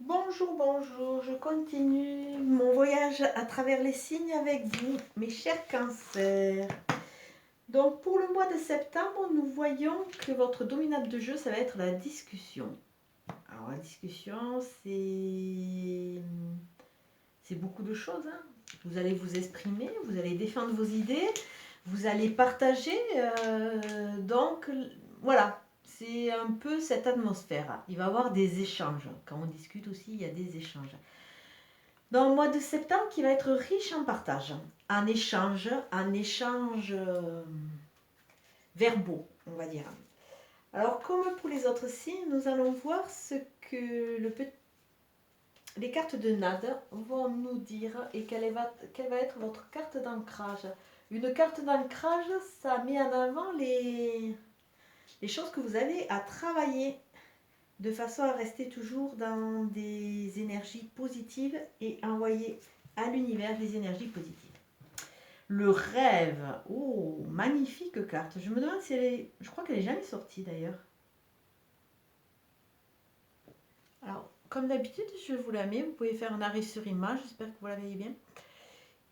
Bonjour, bonjour, je continue mon voyage à travers les signes avec vous, mes chers cancers. Donc pour le mois de septembre, nous voyons que votre dominante de jeu, ça va être la discussion. Alors la discussion, c'est beaucoup de choses, hein. Vous allez vous exprimer, vous allez défendre vos idées, vous allez partager. Donc voilà, c'est un peu cette atmosphère. Il va y avoir des échanges. Quand on discute aussi, il y a des échanges. Dans le mois de septembre, qui va être riche en partage, en échange verbaux, on va dire. Alors, comme pour les autres signes, nous allons voir ce que les cartes de Nade vont nous dire et quelle va être votre carte d'ancrage. Une carte d'ancrage, ça met en avant les choses que vous avez à travailler de façon à rester toujours dans des énergies positives et envoyer à l'univers les énergies positives. Le rêve, oh, magnifique carte. Je me demande si elle est... Je crois qu'elle n'est jamais sortie d'ailleurs. Alors, comme d'habitude, je vous la mets. Vous pouvez faire un arrêt sur image. J'espère que vous la voyez bien.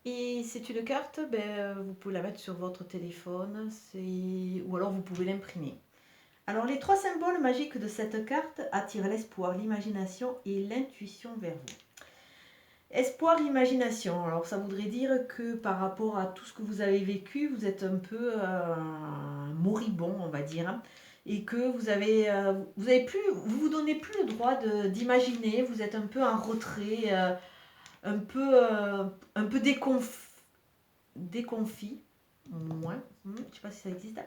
Et c'est une carte, vous pouvez la mettre sur votre téléphone ou alors vous pouvez l'imprimer. Alors, les trois symboles magiques de cette carte attirent l'espoir, l'imagination et l'intuition vers vous. Espoir, imagination. Alors ça voudrait dire que par rapport à tout ce que vous avez vécu, vous êtes un peu moribond, on va dire, hein, et que vous donnez plus le droit d'imaginer. Vous êtes un peu en retrait, un peu déconfit, moins, je ne sais pas si ça existe,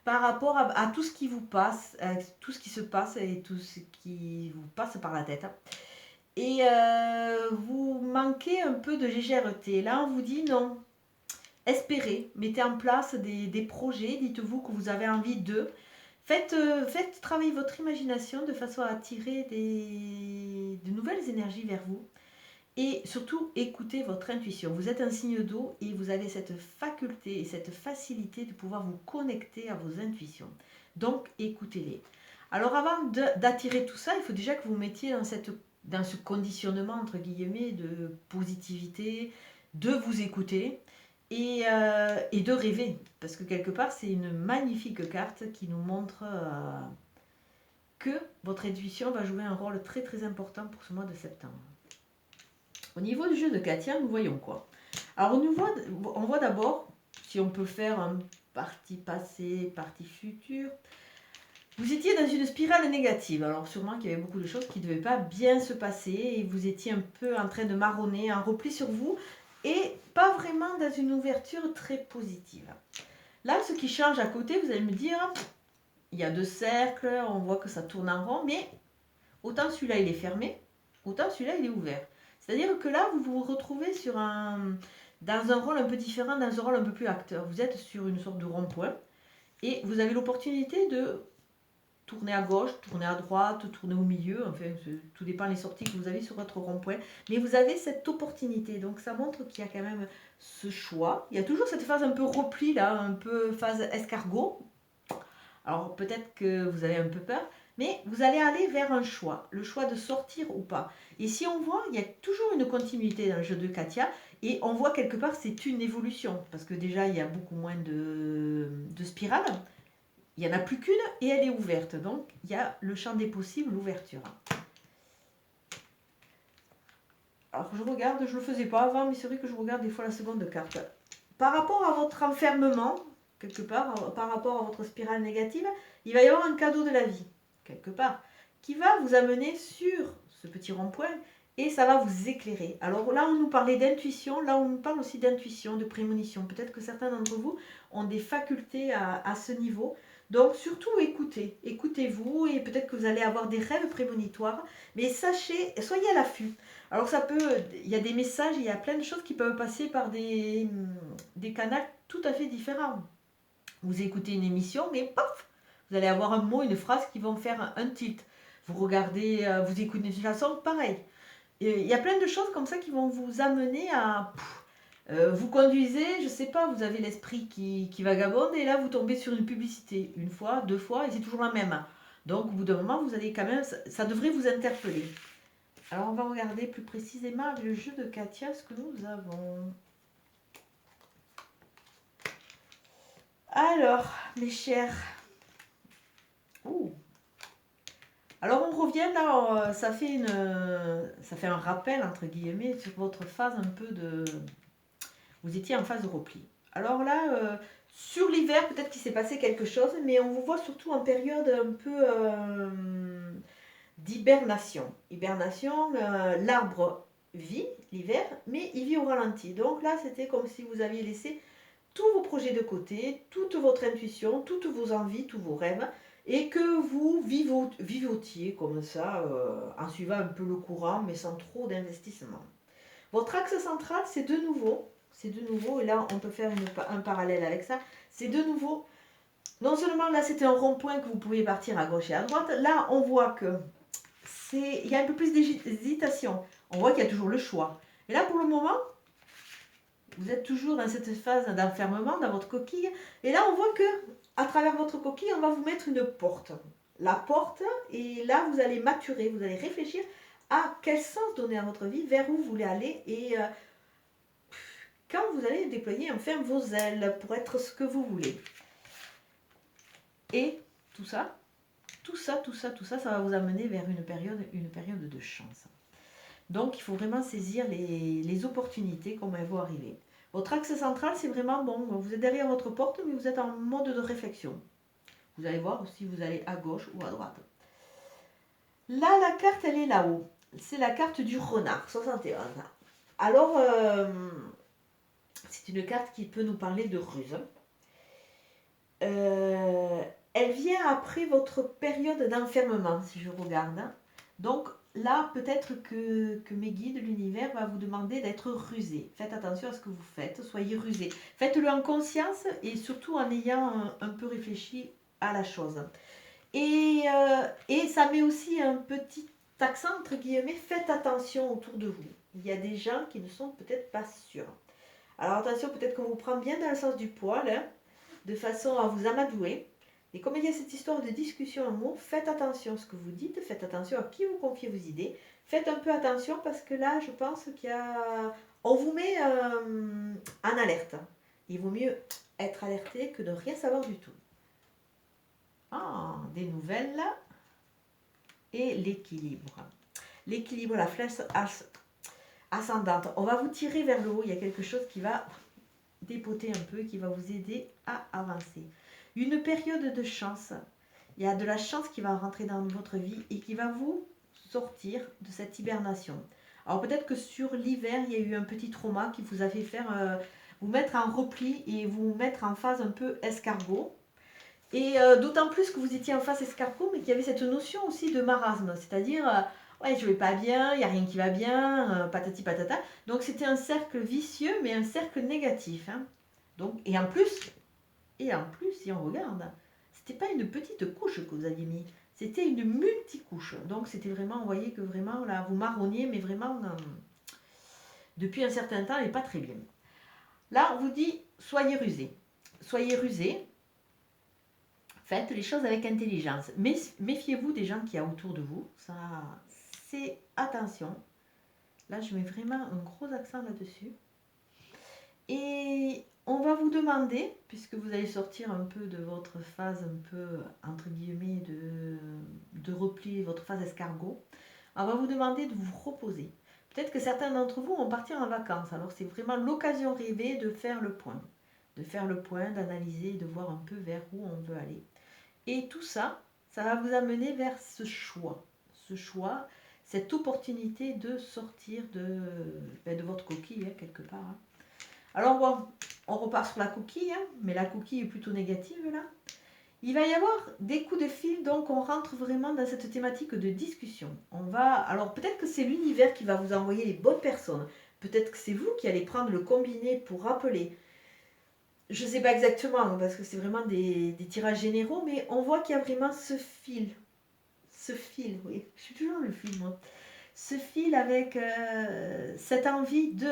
par rapport à tout ce qui vous passe, tout ce qui se passe et tout ce qui vous passe par la tête. Et vous manquez un peu de légèreté. Là, on vous dit non. Espérez, mettez en place des projets, dites-vous que vous avez envie d'eux. Faites travailler votre imagination de façon à attirer de nouvelles énergies vers vous. Et surtout, écoutez votre intuition. Vous êtes un signe d'eau et vous avez cette faculté et cette facilité de pouvoir vous connecter à vos intuitions. Donc, écoutez-les. Alors, avant d'attirer tout ça, il faut déjà que vous mettiez dans ce conditionnement, entre guillemets, de positivité, de vous écouter et de rêver. Parce que quelque part, c'est une magnifique carte qui nous montre que votre intuition va jouer un rôle très très important pour ce mois de septembre. Au niveau du jeu de Katia, nous voyons quoi? Alors on voit d'abord, si on peut faire un partie passée, partie future, vous étiez dans une spirale négative. Alors sûrement qu'il y avait beaucoup de choses qui ne devaient pas bien se passer et vous étiez un peu en train de marronner, un repli sur vous et pas vraiment dans une ouverture très positive. Là, ce qui change à côté, vous allez me dire, il y a deux cercles, on voit que ça tourne en rond, mais autant celui-là il est fermé, autant celui-là il est ouvert. C'est-à-dire que là, vous vous retrouvez dans un rôle un peu différent, dans un rôle un peu plus acteur. Vous êtes sur une sorte de rond-point et vous avez l'opportunité de tourner à gauche, tourner à droite, tourner au milieu. Enfin, tout dépend des sorties que vous avez sur votre rond-point. Mais vous avez cette opportunité. Donc ça montre qu'il y a quand même ce choix. Il y a toujours cette phase un peu repli, là, un peu phase escargot. Alors peut-être que vous avez un peu peur, mais vous allez aller vers un choix, le choix de sortir ou pas. Et si on voit, il y a toujours une continuité dans le jeu de Katia, et on voit quelque part c'est une évolution, parce que déjà il y a beaucoup moins de spirales, il n'y en a plus qu'une et elle est ouverte, donc il y a le champ des possibles, l'ouverture. Alors je regarde, je ne le faisais pas avant, mais c'est vrai que je regarde des fois la seconde carte. Par rapport à votre enfermement, quelque part, par rapport à votre spirale négative, il va y avoir un cadeau de la vie, quelque part, qui va vous amener sur ce petit rond-point et ça va vous éclairer. Alors là, on nous parlait d'intuition, là, on nous parle aussi d'intuition, de prémonition. Peut-être que certains d'entre vous ont des facultés à ce niveau. Donc surtout écoutez, écoutez-vous et peut-être que vous allez avoir des rêves prémonitoires, mais sachez, soyez à l'affût. Alors il y a des messages, il y a plein de choses qui peuvent passer par des canaux tout à fait différents. Vous écoutez une émission, mais paf, vous allez avoir un mot, une phrase qui vont faire un tilt. Vous regardez, vous écoutez une chanson, pareil. Et il y a plein de choses comme ça qui vont vous amener à... vous conduisez, je sais pas, vous avez l'esprit qui vagabonde et là vous tombez sur une publicité. Une fois, deux fois et c'est toujours la même. Donc au bout d'un moment, vous allez quand même... Ça devrait vous interpeller. Alors, on va regarder plus précisément avec le jeu de Katia ce que nous avons. Alors, mes chers. Ouh. Alors, on revient là, ça fait un rappel, entre guillemets, sur votre phase un peu de... Vous étiez en phase de repli. Alors là, sur l'hiver, peut-être qu'il s'est passé quelque chose, mais on vous voit surtout en période un peu d'hibernation. Hibernation, l'arbre vit l'hiver, mais il vit au ralenti. Donc là, c'était comme si vous aviez laissé tous vos projets de côté, toute votre intuition, toutes vos envies, tous vos rêves, et que vous vivotiez comme ça, en suivant un peu le courant, mais sans trop d'investissement. Votre axe central, c'est de nouveau, et là on peut faire un parallèle avec ça, c'est de nouveau, non seulement là c'était un rond-point que vous pouviez partir à gauche et à droite, là on voit que il y a un peu plus d'hésitation, on voit qu'il y a toujours le choix. Et là pour le moment, vous êtes toujours dans cette phase d'enfermement dans votre coquille, et là on voit que à travers votre coquille, on va vous mettre une porte. La porte, et là vous allez maturer, vous allez réfléchir à quel sens donner à votre vie, vers où vous voulez aller, et quand vous allez déployer enfin vos ailes pour être ce que vous voulez. Et tout ça, ça va vous amener vers une période de chance. Donc il faut vraiment saisir les opportunités comme elles vont arriver. Votre axe central, c'est vraiment bon, vous êtes derrière votre porte, mais vous êtes en mode de réflexion. Vous allez voir si vous allez à gauche ou à droite. Là, la carte, elle est là-haut. C'est la carte du renard, 71. Alors, c'est une carte qui peut nous parler de ruse. Elle vient après votre période d'enfermement, si je regarde. Donc là, peut-être que mes guides, l'univers, va vous demander d'être rusé. Faites attention à ce que vous faites, soyez rusé. Faites-le en conscience et surtout en ayant un peu réfléchi à la chose. Et ça met aussi un petit accent, entre guillemets, faites attention autour de vous. Il y a des gens qui ne sont peut-être pas sûrs. Alors attention, peut-être qu'on vous prend bien dans le sens du poil, hein, de façon à vous amadouer. Et comme il y a cette histoire de discussion amour, faites attention à ce que vous dites, faites attention à qui vous confiez vos idées. Faites un peu attention parce que là, je pense qu'il y a... On vous met en alerte. Il vaut mieux être alerté que de rien savoir du tout. Ah, des nouvelles là. Et l'équilibre. L'équilibre, la flèche ascendante. On va vous tirer vers le haut. Il y a quelque chose qui va dépoter un peu, qui va vous aider à avancer. Une période de chance. Il y a de la chance qui va rentrer dans votre vie et qui va vous sortir de cette hibernation. Alors peut-être que sur l'hiver, il y a eu un petit trauma qui vous a fait faire vous mettre en repli et vous mettre en phase un peu escargot. Et d'autant plus que vous étiez en face escargot, mais qu'il y avait cette notion aussi de marasme, c'est-à-dire, ouais, je vais pas bien, il n'y a rien qui va bien, patati patata. Donc c'était un cercle vicieux, mais un cercle négatif. Hein. Donc, et en plus, si on regarde, c'était pas une petite couche que vous aviez mis, c'était une multicouche. Donc c'était vraiment, vous voyez que vraiment, là, vous marronniez, mais vraiment, depuis un certain temps, et pas très bien. Là, on vous dit, soyez rusés. Soyez rusés. Faites les choses avec intelligence. Mais méfiez-vous des gens qu'il y a autour de vous. Ça, c'est attention. Là, je mets vraiment un gros accent là-dessus. Et on va vous demander, puisque vous allez sortir un peu de votre phase un peu, entre guillemets, de repli, votre phase escargot, on va vous demander de vous reposer. Peut-être que certains d'entre vous vont partir en vacances. Alors, c'est vraiment l'occasion rêvée de faire le point. De faire le point, d'analyser, de voir un peu vers où on veut aller. Et tout ça, ça va vous amener vers ce choix, cette opportunité de sortir de votre coquille, hein, quelque part. Hein. Alors bon, on repart sur la coquille, hein, mais la coquille est plutôt négative là. Il va y avoir des coups de fil, donc on rentre vraiment dans cette thématique de discussion. Alors peut-être que c'est l'univers qui va vous envoyer les bonnes personnes, peut-être que c'est vous qui allez prendre le combiné pour rappeler. Je ne sais pas exactement, parce que c'est vraiment des tirages généraux, mais on voit qu'il y a vraiment ce fil. Ce fil, oui. Je suis toujours le fil, moi. Ce fil avec cette envie de...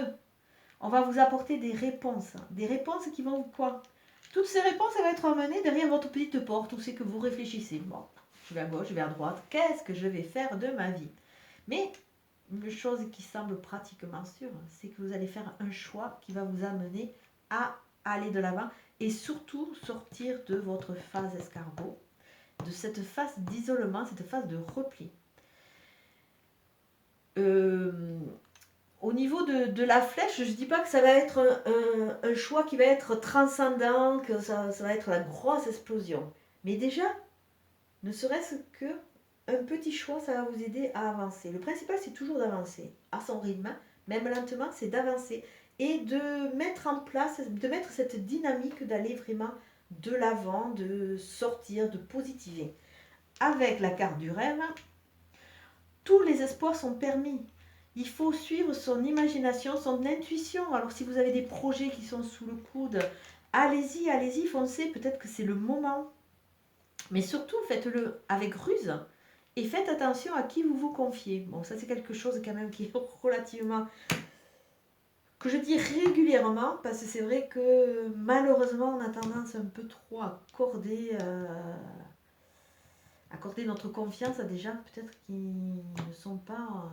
On va vous apporter des réponses. Des réponses qui vont quoi? Toutes ces réponses, elles vont être emmenées derrière votre petite porte, où c'est que vous réfléchissez. Bon, je vais à gauche, je vais à droite. Qu'est-ce que je vais faire de ma vie? Mais une chose qui semble pratiquement sûre, c'est que vous allez faire un choix qui va vous amener à aller de l'avant et surtout sortir de votre phase escargot, de cette phase d'isolement, cette phase de repli. Au niveau de la flèche, je ne dis pas que ça va être un choix qui va être transcendant, que ça va être la grosse explosion. Mais déjà, ne serait-ce que un petit choix, ça va vous aider à avancer. Le principal, c'est toujours d'avancer à son rythme, même lentement, c'est d'avancer et de mettre en place, de mettre cette dynamique d'aller vraiment de l'avant, de sortir, de positiver. Avec la carte du rêve, tous les espoirs sont permis. Il faut suivre son imagination, son intuition. Alors si vous avez des projets qui sont sous le coude, allez-y, allez-y, foncez, peut-être que c'est le moment. Mais surtout, faites-le avec ruse et faites attention à qui vous vous confiez. Bon, ça c'est quelque chose quand même qui est relativement... que je dis régulièrement, parce que c'est vrai que malheureusement on a tendance un peu trop à accorder notre confiance à des gens peut-être qui ne sont pas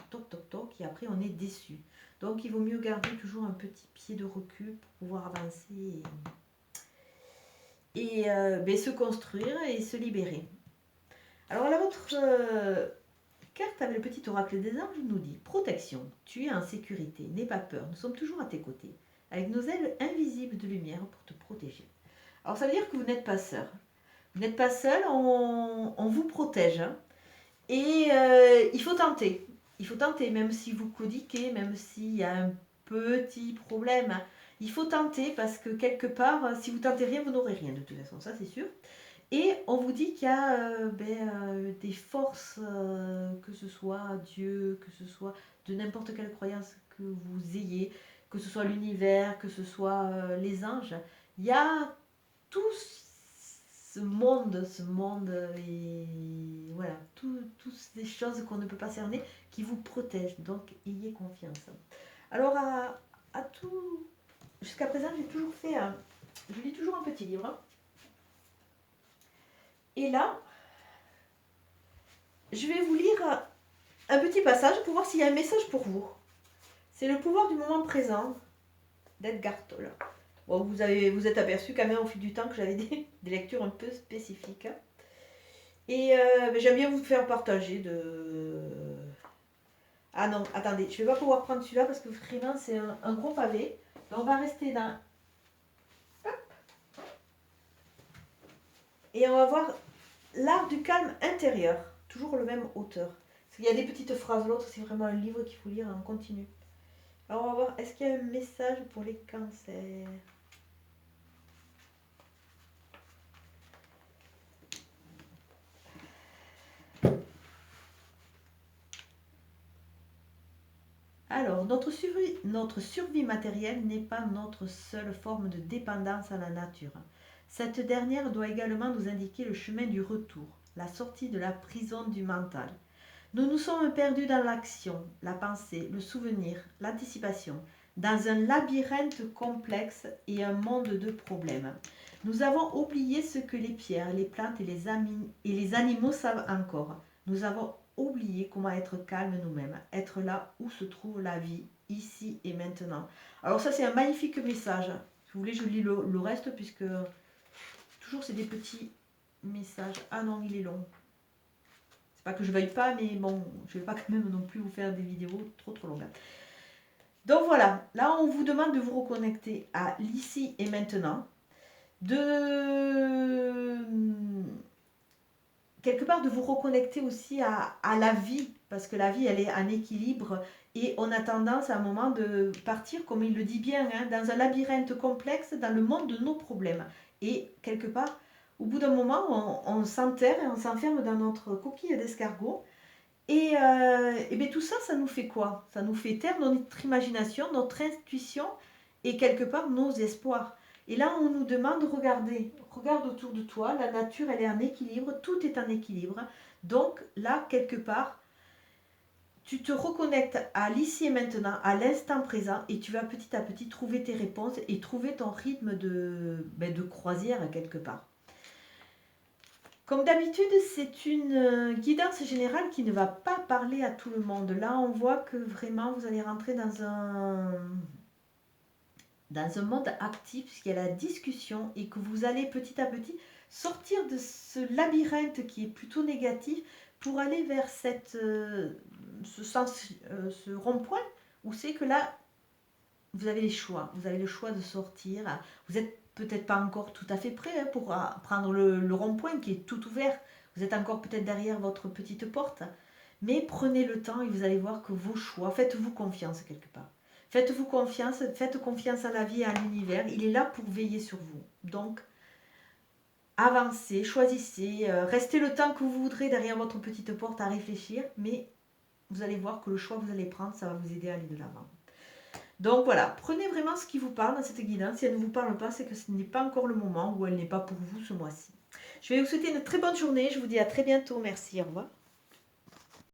toc toc toc et après on est déçu. Donc il vaut mieux garder toujours un petit pied de recul pour pouvoir avancer et se construire et se libérer. Alors là, votre carte avec le petit oracle des anges nous dit: protection, tu es en sécurité, n'aie pas peur, nous sommes toujours à tes côtés, avec nos ailes invisibles de lumière pour te protéger. Alors ça veut dire que vous n'êtes pas seul. Vous n'êtes pas seul, on vous protège. Hein. Et il faut tenter. Il faut tenter, même si vous claudiquez, même s'il y a un petit problème. Il faut tenter parce que quelque part, si vous tentez rien, vous n'aurez rien de toute façon, ça c'est sûr. Et on vous dit qu'il y a des forces, que ce soit Dieu, que ce soit de n'importe quelle croyance que vous ayez, que ce soit l'univers, que ce soit les anges. Il y a tout ce monde et voilà, toutes ces choses qu'on ne peut pas cerner qui vous protègent. Donc, ayez confiance. Alors, à tout... Jusqu'à présent, j'ai toujours fait... je lis toujours un petit livre. Et là, je vais vous lire un petit passage pour voir s'il y a un message pour vous. C'est le pouvoir du moment présent d'Edgar Tolle. Bon, vous êtes aperçu quand même au fil du temps que j'avais des lectures un peu spécifiques. Et j'aime bien vous faire partager de... Ah non, attendez, je ne vais pas pouvoir prendre celui-là parce que vraiment c'est un gros pavé. Donc on va rester dans... Hop. Et on va voir l'art du calme intérieur. Toujours le même auteur. Parce qu'il y a des petites phrases, l'autre c'est vraiment un livre qu'il faut lire en continu. Alors on va voir, est-ce qu'il y a un message pour les cancers ? Alors, notre survie matérielle n'est pas notre seule forme de dépendance à la nature. Cette dernière doit également nous indiquer le chemin du retour, la sortie de la prison du mental. Nous nous sommes perdus dans l'action, la pensée, le souvenir, l'anticipation, dans un labyrinthe complexe et un monde de problèmes. Nous avons oublié ce que les pierres, les plantes et les animaux savent encore. Nous avons oublié comment être calme nous-mêmes, être là où se trouve la vie, ici et maintenant. Alors ça c'est un magnifique message. Si vous voulez, je lis le reste puisque toujours c'est des petits messages. Ah non, il est long. C'est pas que je veuille pas, mais bon, je vais pas quand même non plus vous faire des vidéos trop longues. Donc voilà, là on vous demande de vous reconnecter à l'ici et maintenant, de quelque part de vous reconnecter aussi à la vie, parce que la vie elle est en équilibre et on a tendance à un moment de partir, comme il le dit bien, hein, dans un labyrinthe complexe, dans le monde de nos problèmes. Et quelque part, au bout d'un moment, on s'enterre et on s'enferme dans notre coquille d'escargot. Et bien tout ça, ça nous fait quoi? Ça nous fait taire notre imagination, notre intuition et quelque part nos espoirs. Et là, on nous demande, regardez, regarde autour de toi, la nature, elle est en équilibre, tout est en équilibre. Donc là, quelque part, tu te reconnectes à l'ici et maintenant, à l'instant présent, et tu vas petit à petit trouver tes réponses et trouver ton rythme de croisière quelque part. Comme d'habitude, c'est une guidance générale qui ne va pas parler à tout le monde. Là, on voit que vraiment, vous allez rentrer dans un mode actif, puisqu'il y a la discussion, et que vous allez petit à petit sortir de ce labyrinthe qui est plutôt négatif pour aller vers ce rond-point où c'est que là, vous avez les choix. Vous avez le choix de sortir. Vous n'êtes peut-être pas encore tout à fait prêt pour prendre le rond-point qui est tout ouvert. Vous êtes encore peut-être derrière votre petite porte. Mais prenez le temps et vous allez voir que vos choix, faites-vous confiance quelque part. Faites-vous confiance, faites confiance à la vie et à l'univers. Il est là pour veiller sur vous. Donc, avancez, choisissez, restez le temps que vous voudrez derrière votre petite porte à réfléchir. Mais vous allez voir que le choix que vous allez prendre, ça va vous aider à aller de l'avant. Donc voilà, prenez vraiment ce qui vous parle dans cette guidance. Si elle ne vous parle pas, c'est que ce n'est pas encore le moment ou elle n'est pas pour vous ce mois-ci. Je vais vous souhaiter une très bonne journée. Je vous dis à très bientôt. Merci, au revoir.